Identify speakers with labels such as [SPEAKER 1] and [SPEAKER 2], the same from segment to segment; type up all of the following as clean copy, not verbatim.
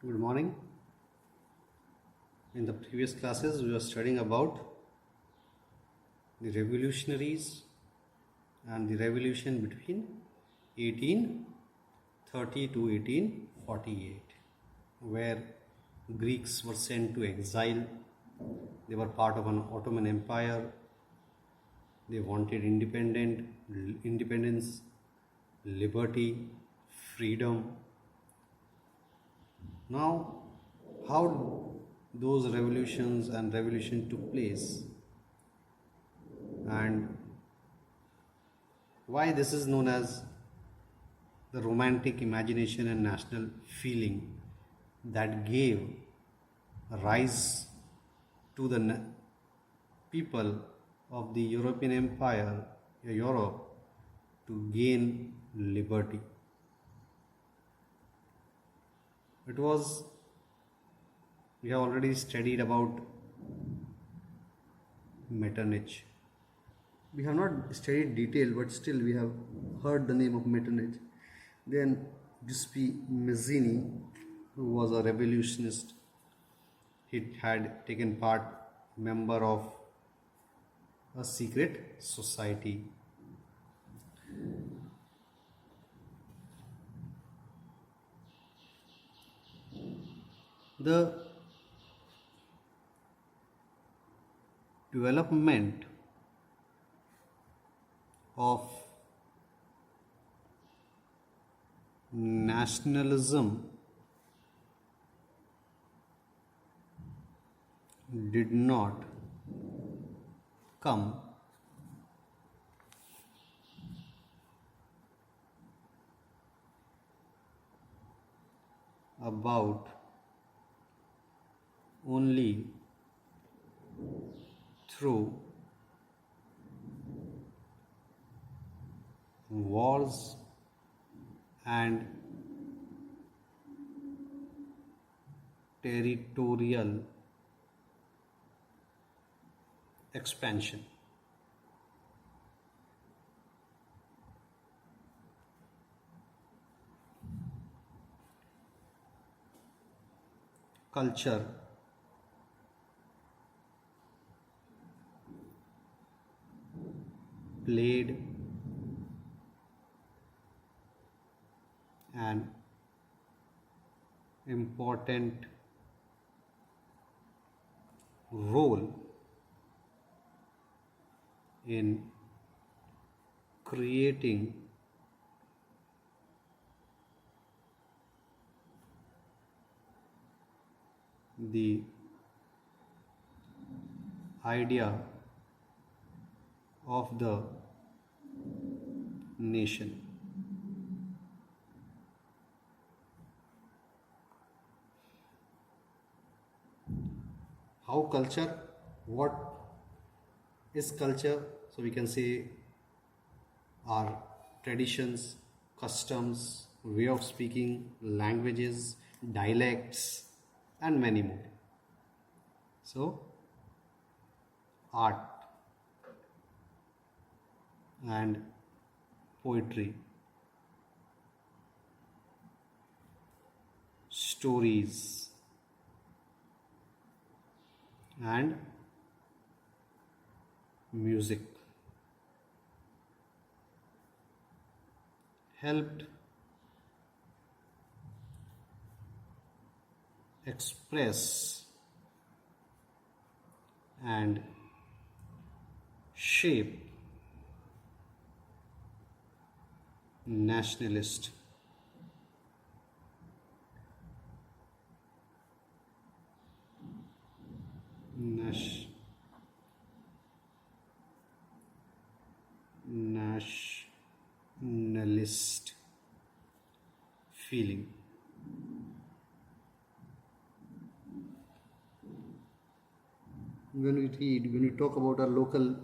[SPEAKER 1] Good morning. In the previous classes, we were studying about the revolutionaries and the revolution between 1830 to 1848, where Greeks were sent to exile. They were part of an Ottoman Empire. They wanted independence, liberty, freedom. Now, how those revolutions and revolution took place, and why this is known as the romantic imagination and national feeling that gave rise to the people of the European Empire, Europe, to gain liberty. We have already studied about Metternich. We have not studied detail, but still we have heard the name of Metternich. Then Giuseppe Mazzini, who was a revolutionist, he had taken part, member of a secret society. The development of nationalism did not come about only through wars and territorial expansion. Culture played an important role in creating the idea of the nation. How culture? What is culture? So we can say our traditions, customs, way of speaking, languages, dialects, and many more. So, art and poetry, stories, and music helped express and shape nationalist nationalist feeling. When we talk about our local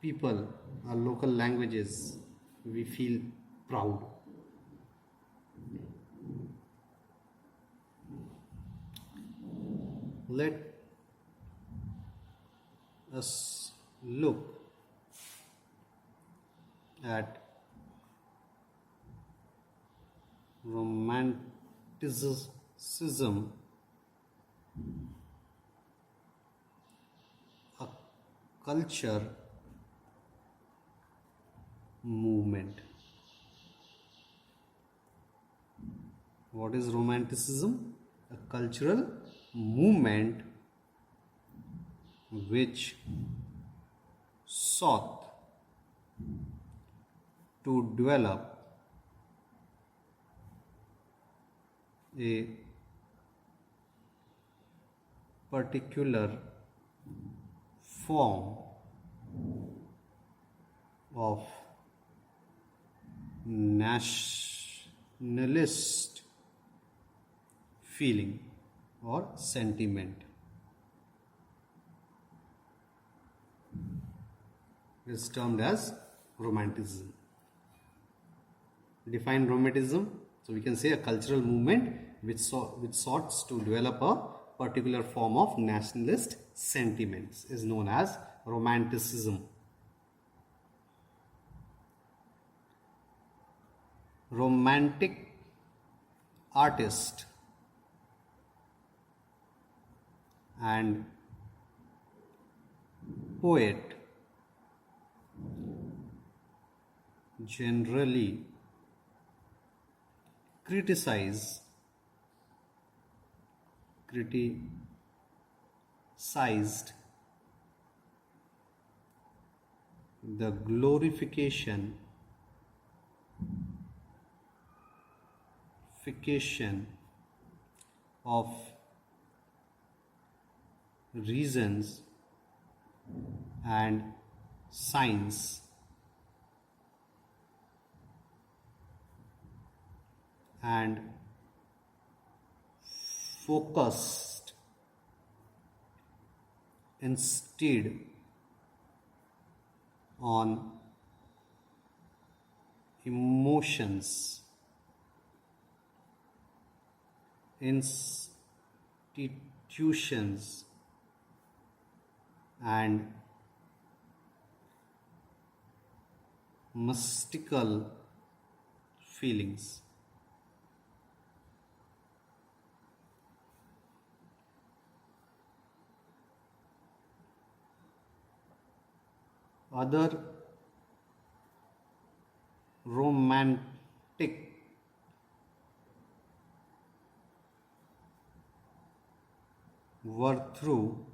[SPEAKER 1] people, our local languages, we feel proud. Let us look at romanticism Romanticism, a culture movement. What is Romanticism? A cultural movement which sought to develop a particular form of nationalist feeling or sentiment. It is termed as Romanticism. Define Romanticism. So we can say a cultural movement which sought to develop a particular form of nationalist sentiments is known as Romanticism. Romantic artist and poet generally criticized the glorification of reasons and science and focused instead on emotions, institutions and mystical feelings. Other romantic were through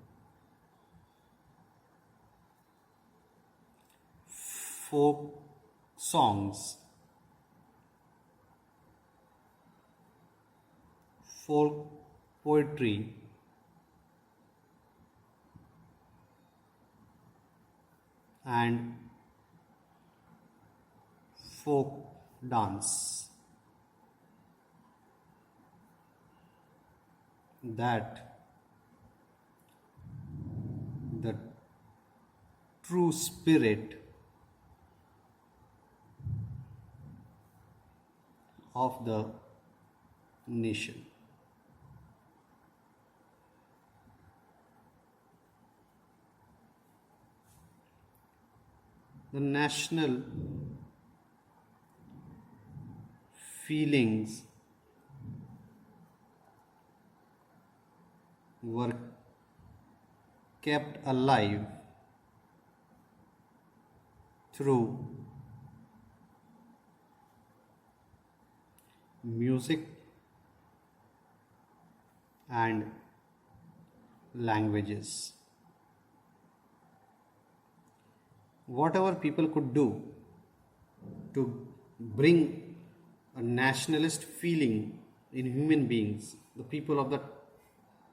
[SPEAKER 1] folk songs, folk poetry, and folk dance that the true spirit of the nation. The national feelings were kept alive through music and languages. Whatever people could do to bring a nationalist feeling in human beings, the people of the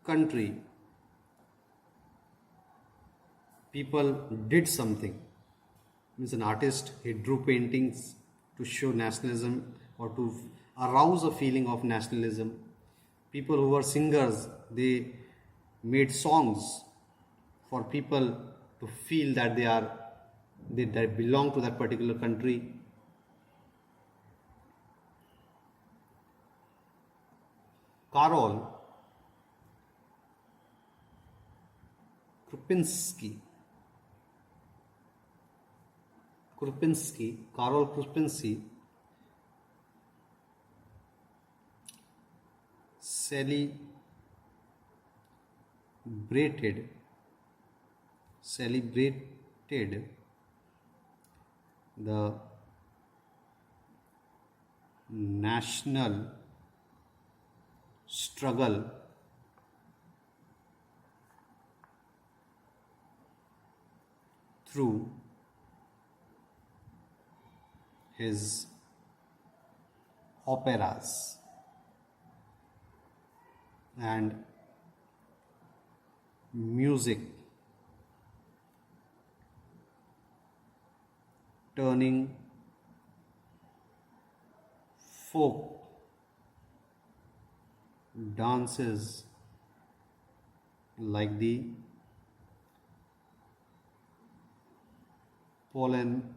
[SPEAKER 1] country, people did something. Means an artist, he drew paintings to show nationalism or to arouse a feeling of nationalism. People who were singers, they made songs for people to feel that they belong to that particular country. Karol Karol Krupinski celebrated the national struggle through his operas and music, turning folk dances like the Polonaise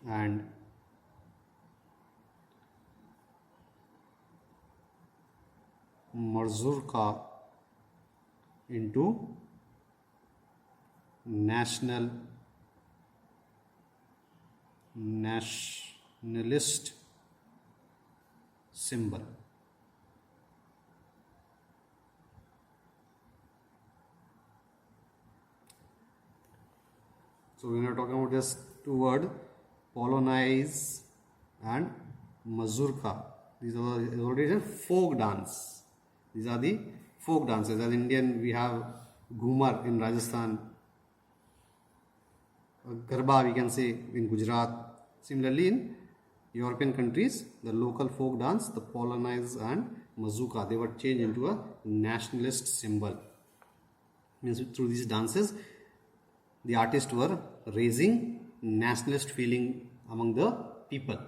[SPEAKER 1] and mazurka into nationalist symbol. So we are talking about just two words, Polonaise and mazurka. These are already folk dance. These are the folk dances. As Indian, we have Ghumar in Rajasthan, Garba we can say in Gujarat. Similarly, in European countries, the local folk dance, the Polonaise and mazurka, they were changed into a nationalist symbol. Means through these dances, the artists were raising nationalist feeling among the people.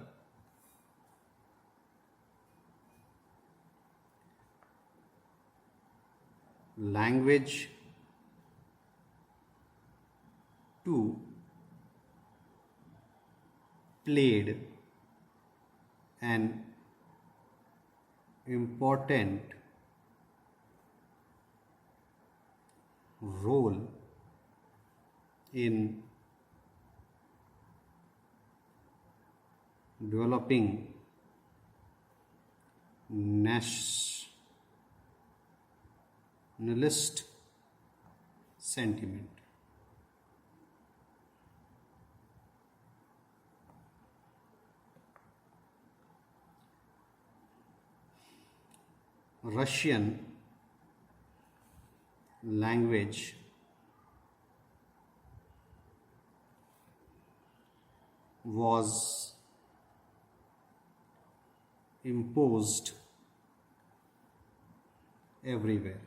[SPEAKER 1] Language too played an important role in developing nationalist sentiment. Russian language was imposed everywhere.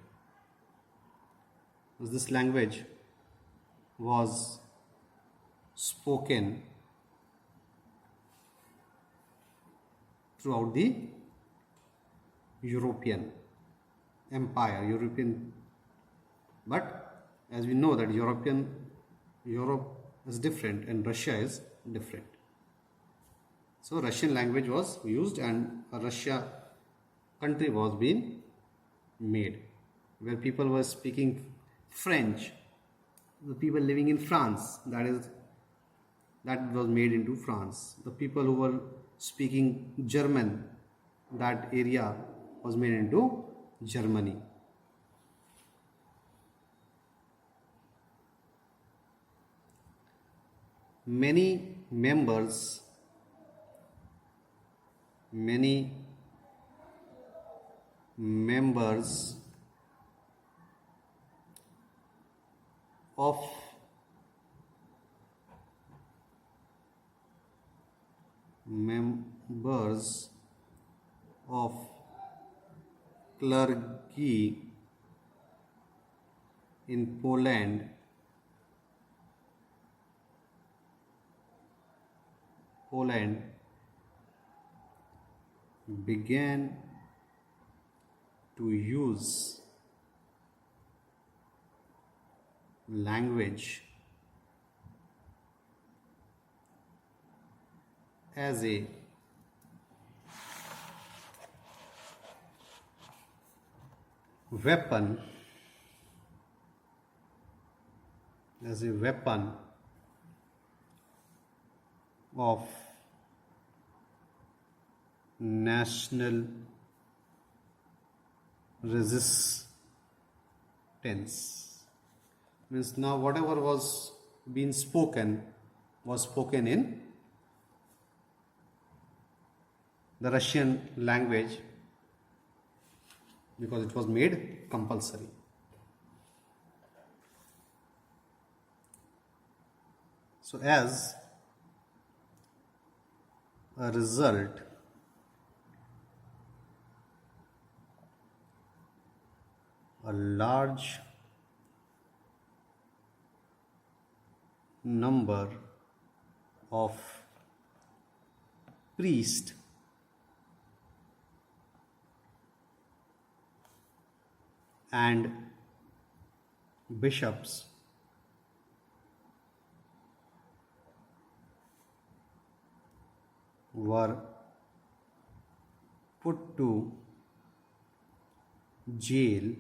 [SPEAKER 1] This language was spoken throughout the European empire, but as we know that Europe is different and Russia is different. So Russian language was used and a Russia country was being made, where people were speaking French. The people living in France, that was made into France. The people who were speaking German, that area was made into Germany. Many members of clergy in Poland began to use language as a weapon of national resistance. Means now whatever was being spoken was spoken in the Russian language because it was made compulsory. So as a result, a large number of priests and bishops were put to jail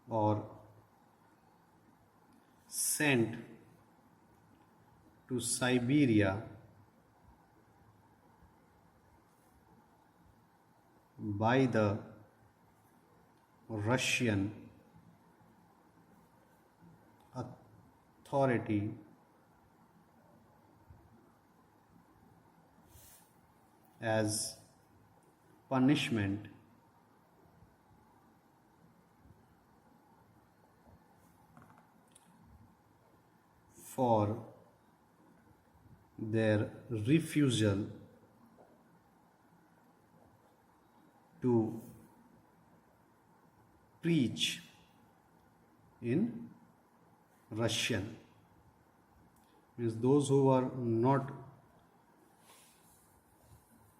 [SPEAKER 1] or sent to Siberia by the Russian authority as punishment for their refusal to preach in Russian. Means those who are not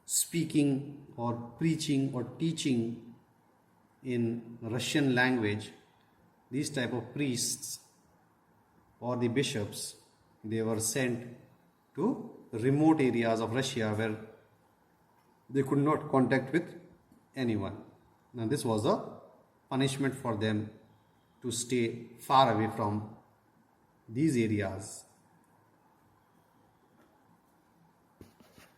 [SPEAKER 1] speaking or preaching or teaching in Russian language, these type of priests or the bishops, they were sent to remote areas of Russia where they could not contact with anyone. Now this was a punishment for them to stay far away from these areas.